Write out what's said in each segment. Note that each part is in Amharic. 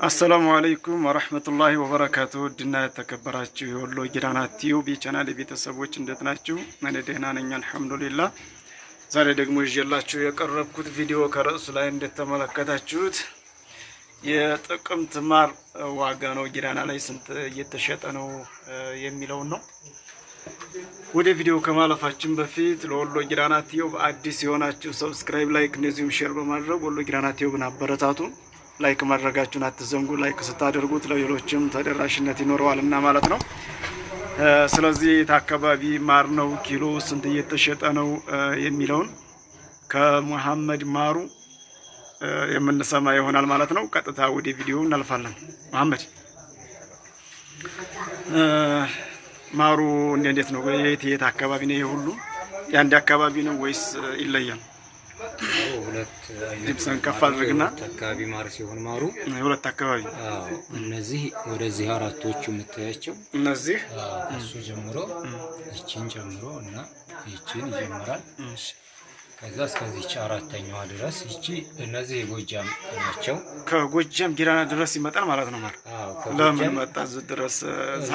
السلام عليكم ورحمة الله وبركاته. دنا تكبراتشو يولو جراناتيو بيچانال ቤተሰቦች እንዴት ናችሁ? እኔ ደህና ነኝ አልহামዱሊላህ። ዛሬ ደግሞ ይዤላችሁ የቀረብኩት ቪዲዮ ከርዕሱ ላይ እንደተመለከታችሁት የጥቅምት ማር ዋጋ ነው ጊራና ላይ ስንት እየተሸጠ ነው የሚለው ነው። ወደ ቪዲዮ ከማለፋችን በፊት ለወሎ ጊራናቲዮ አዲስ የሆናችሁ ሰብስክራይብ፣ ላይክ እንደዚሁም ሼር በማድረግ ወሎ ጊራናቲዮ ብናበረታቱ ላይክ ማድረጋችሁን አትዘንጉ። ላይክ ስታደርጉት ለሌሎችም ተደራሽነት ይኖረዋልና ማለት ነው። ስለዚህ አካባቢ ማር ነው ኪሎ ስንት እየተሸጠ ነው የሚለውን ከመሐመድ ማሩ የምንሰማ ይሆናል ማለት ነው። ቀጥታ ወደ ቪዲዮ እናልፋለን። መሐመድ ማሩ እንዴት ነው? የት አካባቢ ነው? ይሄ ሁሉ የአንድ አካባቢ ነው ወይስ ይለያል? ሁለት ዲፕሰን ከፍ አድርግና አካባቢ ማር ሲሆን ማሩ ሁለት አካባቢ እነዚህ ወደዚህ አራቶቹ የምታያቸው እነዚህ እሱ ጀምሮ እቺን ጀምሮ እና እቺን ይጀምራል። ከዛ እስከዚህ አራተኛዋ ድረስ እቺ እነዚህ የጎጃም ናቸው። ከጎጃም ጊራና ድረስ ይመጣል ማለት ነው። ማር ለምን መጣ ድረስ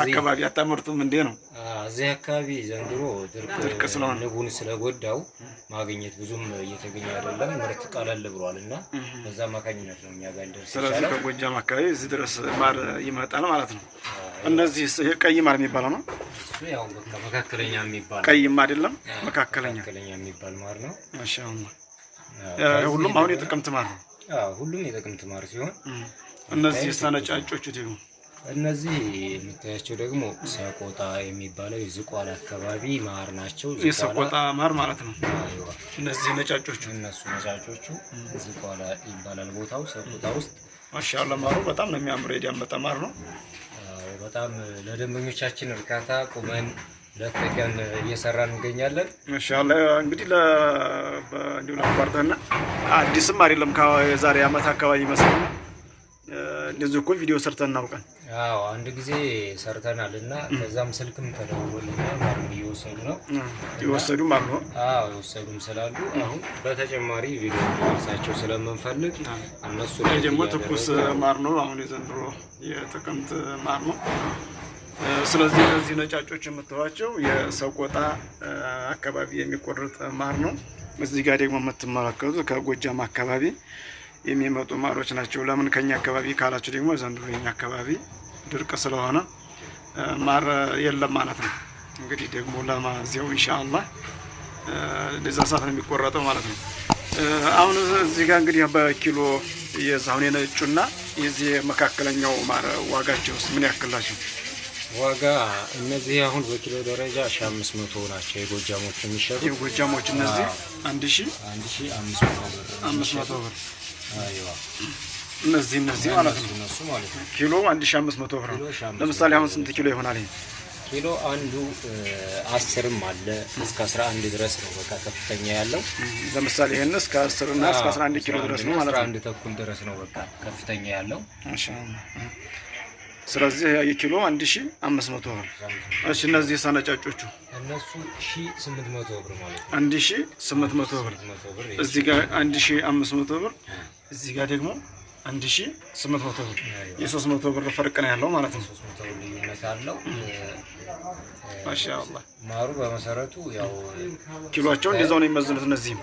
አካባቢ አታመርቱም እንዴ ነው? እዚህ አካባቢ ዘንድሮ ድርቅ ስለሆነ ንቡን ስለጎዳው ማግኘት ብዙም እየተገኘ አይደለም። ምርት ቀለል ብሏልና በዛ ማካኝነት ነው የሚያጋል ድረስ። ስለዚህ ከጎጃም አካባቢ እዚህ ድረስ ማር ይመጣል ማለት ነው። እነዚህ ቀይ ማር የሚባለው ነው። እሱ ያው በቃ መካከለኛ የሚባል ቀይም አይደለም መካከለኛ የሚባል ማር ነው። ማሻአላህ ሁሉም አሁን የጥቅምት ማር ነው። ሁሉም የጥቅምት ማር ሲሆን እነዚህ ሰነጫጮቹ ደግሞ እነዚህ የምታያቸው ደግሞ ሰቆጣ የሚባለው የዝቋላ አካባቢ ማር ናቸው። የሰቆጣ ማር ማለት ነው። እነዚህ ነጫጮቹ እነሱ ነጫጮቹ ዝቋላ ይባላል ቦታው ሰቆጣ ውስጥ። ማሻአላህ ማሩ በጣም ነው የሚያምረው። የዳመጠ ማር ነው። በጣም ለደንበኞቻችን እርካታ ቁመን ለተቀን እየሰራን እንገኛለን። ማሻአላህ እንግዲህ ለባርተና አዲስም አይደለም ከዛሬ አመት አካባቢ መስሎኝ እንደዚህ እኮ ቪዲዮ ሰርተን እናውቀን። አንድ ጊዜ ሰርተናልና ከዛም ስልክም ተደውሎልና ማር እየወሰዱ ነው ይወሰዱም አሉ። ይወሰዱም ስላሉ አሁን በተጨማሪ ቪዲዮ እንዲደርሳቸው ስለምንፈልግ እነሱ ላይ ደግሞ ትኩስ ማር ነው አሁን የዘንድሮ የጥቅምት ማር ነው። ስለዚህ እነዚህ ነጫጮች የምትዋቸው የሰቆጣ አካባቢ የሚቆርጥ ማር ነው። እዚህ ጋር ደግሞ የምትመለከቱት ከጎጃም አካባቢ የሚመጡ ማሮች ናቸው። ለምን ከኛ አካባቢ ካላችሁ ደግሞ ዘንድሮ የኛ አካባቢ ድርቅ ስለሆነ ማር የለም ማለት ነው። እንግዲህ ደግሞ ለማዚያው ኢንሻአላህ ለዛ ሰዓት ነው የሚቆረጠው ማለት ነው። አሁን እዚህ ጋር እንግዲህ በኪሎ የዛውን የነጩና የዚህ መካከለኛው ማር ዋጋቸውስ ምን ያክላችሁ? ዋጋ እነዚህ አሁን በኪሎ ደረጃ 1500 ናቸው። የጎጃሞች የሚሸጡ የጎጃሞች እነዚህ 1500 ብር እነዚህ ማለት ነው። እነሱ ማለት ነው ኪሎ 1500 ብር ነው። ለምሳሌ አሁን ስንት ኪሎ ይሆናል? ይሄ ኪሎ አንዱ 10ም አለ እስከ 11 ድረስ ነው። በቃ ከፍተኛ ያለው ለምሳሌ ይሄን እስከ 10 እና እስከ 11 ኪሎ ድረስ ነው ማለት ነው። 11 ተኩል ድረስ ነው በቃ ከፍተኛ ያለው ማሻአላህ። ስለዚህ የኪሎ 1500 ብር። እሺ እነዚህ ሰነጫጮቹ እነሱ 1800 ብር ማለት ነው። 1800 ብር እዚህ ጋር 1500 ብር እዚህ ጋር ደግሞ 1800 ብር የ300 ብር ፈርቅ ነው ያለው ማለት ነው። 300 ብር ልዩነት አለው። ማሻአላህ ማሩ በመሰረቱ ያው ኪሎአቸው እንደዛው ነው የሚመዝኑት። እነዚህም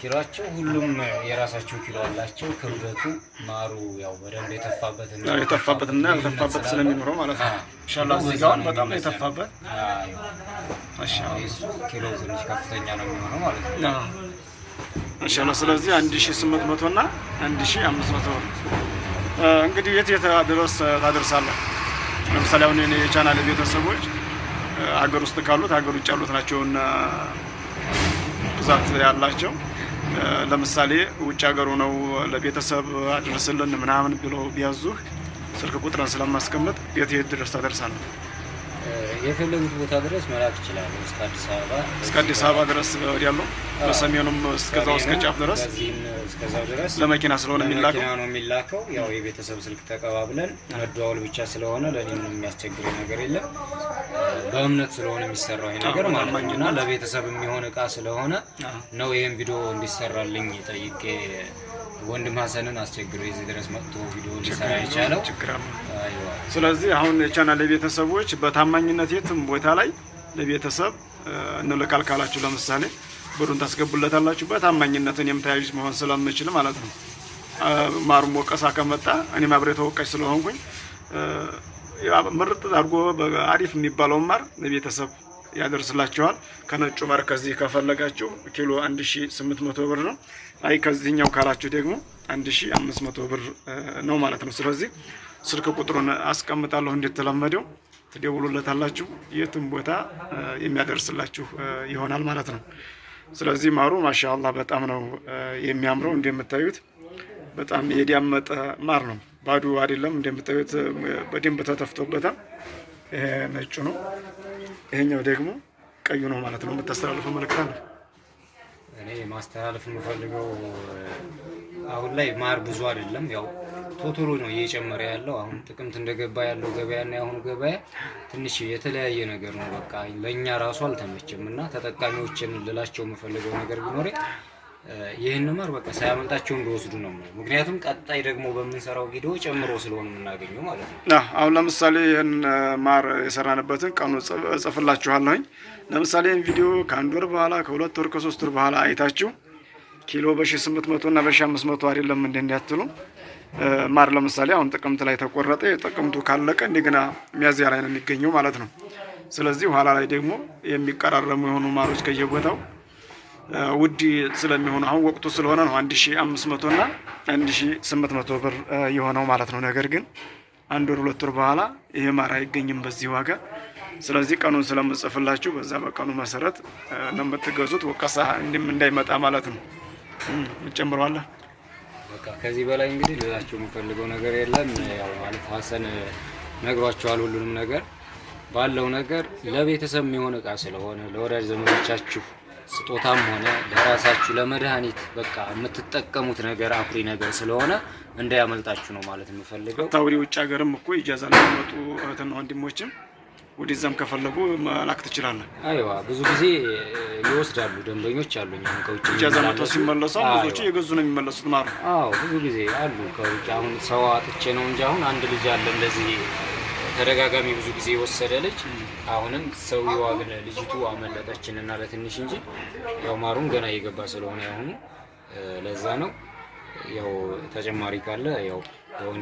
ኪሎአቸው ሁሉም የራሳቸው ኪሎ አላቸው። ክብደቱ ማሩ ያው በደንብ የተፋበትና ያልተፋበት ስለሚኖረው ማለት ነው። ኢንሻአላህ እዚህ ጋር በጣም የተፋበት ማሻአላህ እሱ ኪሎ ትንሽ ከፍተኛ ነው የሚሆነው ማለት ነው። ኢንሻአላህ ስለዚህ 1800 እና 1500 ብር እንግዲህ የት ድረስ ታደርሳለህ? ለምሳሌ አሁን እኔ የቻናል ቤተሰቦች ሀገር ውስጥ ካሉት ሀገር ውጭ ያሉት ናቸውና ብዛት ያላቸው ለምሳሌ ውጭ ሀገሩ ነው ለቤተሰብ አድርስልን ምናምን ብለው ቢያዙህ ስልክ ቁጥርን ስለማስቀምጥ የት ድረስ ታደርሳለህ? የፈለጉት ቦታ ድረስ መላክ ይችላል። እስከ አዲስ አበባ ድረስ ያለው በሰሜኑም እስከዛው እስከ ጫፍ ድረስ እስከዛው ድረስ ለመኪና ስለሆነ የሚላከው ያው የቤተሰብ ስልክ ተቀባብለን መደዋወል ብቻ ስለሆነ ለኔም የሚያስቸግረኝ ነገር የለም። በእምነት ስለሆነ የሚሰራው ይሄ ነገር ማለት ነውና ለቤተሰብ የሚሆን እቃ ስለሆነ ነው ይሄን ቪዲዮ እንዲሰራልኝ ጠይቄ ወንድም ሀሰንን አስቸግሮ እዚህ ድረስ መጥቶ ቪዲዮ ሊሰራ የቻለው። ስለዚህ አሁን የቻናል ቤተሰቦች በታማኝነት የትም ቦታ ላይ ለቤተሰብ እንልካል ካላችሁ ለምሳሌ ብሩን ታስገቡለታላችሁ። በታማኝነትን የምታያዩት መሆን ስለምችል ማለት ነው። ማሩም ወቀሳ ከመጣ እኔም አብሬ ተወቃሽ ስለሆንኩኝ ምርጥ አድርጎ አሪፍ የሚባለው ማር ለቤተሰብ ያደርስላችኋል። ከነጩ ማር ከዚህ ከፈለጋችሁ ኪሎ 1800 ብር ነው። አይ ከዚህኛው ካላችሁ ደግሞ 1500 ብር ነው ማለት ነው። ስለዚህ ስልክ ቁጥሩን አስቀምጣለሁ እንደተለመደው ትደውሉለታላችሁ። የትም ቦታ የሚያደርስላችሁ ይሆናል ማለት ነው። ስለዚህ ማሩ ማሻአላህ በጣም ነው የሚያምረው። እንደምታዩት በጣም የዳመጠ ማር ነው። ባዶ አይደለም። እንደምታዩት በደንብ ተተፍቶበታል። ይሄ ነጩ ነው። ይሄኛው ደግሞ ቀዩ ነው ማለት ነው። የምታስተላልፈው መልእክት አለ? እኔ ማስተላለፍ የምፈልገው አሁን ላይ ማር ብዙ አይደለም፣ ያው ቶቶሎ ነው እየጨመረ ያለው። አሁን ጥቅምት እንደገባ ያለው ገበያና የአሁኑ ገበያ ትንሽ የተለያየ ነገር ነው። በቃ ለኛ ራሱ አልተመቸም እና ተጠቃሚዎችን ልላቸው የምፈልገው ነገር ቢኖር ይህን ማር በቃ ሳያመልጣቸው እንደወስዱ ነው። ምክንያቱም ቀጣይ ደግሞ በምንሰራው ቪዲዮ ጨምሮ ስለሆነ የምናገኘው ማለት ነው። አሁን ለምሳሌ ይህን ማር የሰራንበትን ቀኑ እጽፍላችኋለሁኝ። ለምሳሌ ይህን ቪዲዮ ከ1 ወር በኋላ ከ2 ወር ከ3 ወር በኋላ አይታችሁ ኪሎ በ1800 እና በ1500 አይደለም እንዲያትሉ ማር ለምሳሌ አሁን ጥቅምት ላይ ተቆረጠ። ጥቅምቱ ካለቀ እንደገና ሚያዝያ ላይ ነው የሚገኘው ማለት ነው። ስለዚህ ኋላ ላይ ደግሞ የሚቀራረሙ የሆኑ ማሮች ከየቦታው ውድ ስለሚሆኑ አሁን ወቅቱ ስለሆነ ነው 1500 እና 1800 ብር የሆነው ማለት ነው። ነገር ግን 1 ወር 2 ወር በኋላ ይሄ ማር አይገኝም በዚህ ዋጋ። ስለዚህ ቀኑን ስለምጽፍላችሁ በዛ በቀኑ መሰረት ነው የምትገዙት። ወቀሳ እንዳይመጣ ማለት ነው። እንጨምረዋለን። በቃ ከዚህ በላይ እንግዲህ ልላችሁ የምፈልገው ነገር የለም። ያው ማለት ሀሰን ነግሯቸዋል ሁሉንም ነገር ባለው ነገር ለቤተሰብ የሚሆን እቃ ስለሆነ ለወዳጅ ዘመዶቻችሁ ስጦታም ሆነ ለራሳችሁ ለመድኃኒት በቃ የምትጠቀሙት ነገር አኩሪ ነገር ስለሆነ እንዳያመልጣችሁ ነው ማለት የምፈልገው። ታውሪ ውጭ ሀገርም እኮ ይጃዛ ለሚመጡ እህትና ወንድሞችም ወደዛም ከፈለጉ መላክ ትችላለህ። አይዋ ብዙ ጊዜ ይወስዳሉ ደንበኞች አሉኝ። አሁን ከውጭ ይጃዛ መጥቶ ሲመለሱ ብዙዎች እየገዙ ነው የሚመለሱት ማለት ነው። አዎ ብዙ ጊዜ አሉ ከውጭ። አሁን ሰው አጥቼ ነው እንጂ አሁን አንድ ልጅ አለ እንደዚህ ተደጋጋሚ ብዙ ጊዜ የወሰደ ልጅ። አሁንም ሰውየው ግን ልጅቱ አመለጠችንና ለትንሽ እንጂ ያው ማሩን ገና እየገባ ስለሆነ ያሁኑ ለዛ ነው። ያው ተጨማሪ ካለ ያው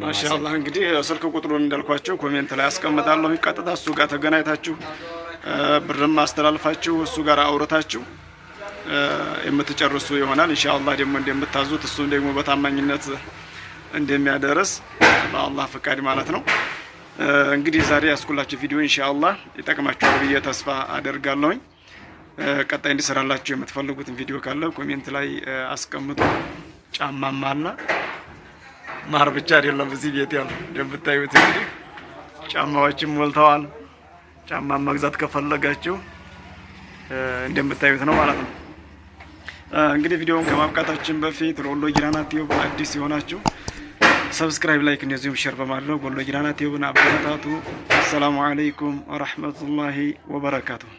ማሻአላህ እንግዲህ ስልክ ቁጥሩን እንዳልኳቸው ኮሜንት ላይ አስቀምጣለሁ። ቀጥታ እሱ ጋር ተገናኝታችሁ ብርም አስተላልፋችሁ እሱ ጋር አውርታችሁ የምትጨርሱ ይሆናል። ኢንሻአላህ ደግሞ እንደምታዙት እሱም ደግሞ በታማኝነት እንደሚያደርስ በአላህ ፍቃድ ማለት ነው። እንግዲህ ዛሬ ያስኩላችሁ ቪዲዮ ኢንሻአላህ ይጠቅማችኋል ብዬ ተስፋ አደርጋለሁኝ። ቀጣይ እንዲሰራላችሁ የምትፈልጉትን ቪዲዮ ካለ ኮሜንት ላይ አስቀምጡ። ጫማም አለ ማር ብቻ አይደለም እዚህ ቤት ያለው እንደምታዩት እንግዲህ ጫማዎችም ሞልተዋል። ጫማ መግዛት ከፈለጋችሁ እንደምታዩት ነው ማለት ነው። እንግዲህ ቪዲዮውን ከማብቃታችን በፊት ለወሎ ጊራና ቲዩብ አዲስ የሆናችሁ ሰብስክራይብ፣ ላይክ እንደዚሁም ሼር በማድረግ ወሎ ጊራና ቲዩብን አበረታቱ። አሰላሙ አለይኩም ወራህመቱላሂ ወበረካቱሁ።